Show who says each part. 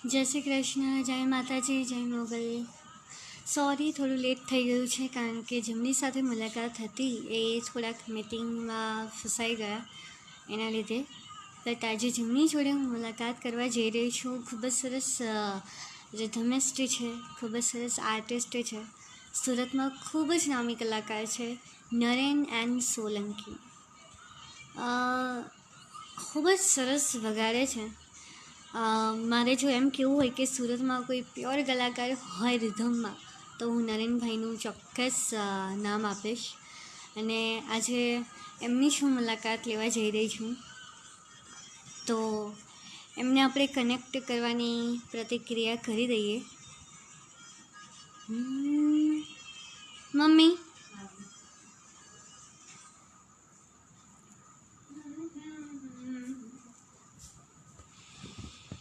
Speaker 1: જય શ્રી કૃષ્ણ, જય માતાજી, જય મોગલ. સોરી, થોડું લેટ થઈ ગયું છે કારણ કે જેમની સાથે મુલાકાત હતી એ થોડાક મીટિંગમાં ફસાઈ ગયા એના લીધે. બટ આજે જેમની જોડે હું મુલાકાત કરવા જઈ રહી છું ખૂબ જ સરસ રિધમિસ્ટ છે, ખૂબ જ સરસ આર્ટિસ્ટ છે. સુરતમાં ખૂબ જ નામી કલાકાર છે, નરેન એન સોલંકી. ખૂબ જ સરસ વગાડે છે. મારે જો એમ કહેવું હોય કે સુરતમાં કોઈ પ્યોર કલાકાર હોય રિધમમાં તો હું નરેનભાઈનું ચોક્કસ નામ આપીશ. અને આજે એમની શું મુલાકાત લેવા જઈ રહી છું, તો એમને આપણે કનેક્ટ કરવાની પ્રતિક્રિયા કરી દઈએ. મમ્મી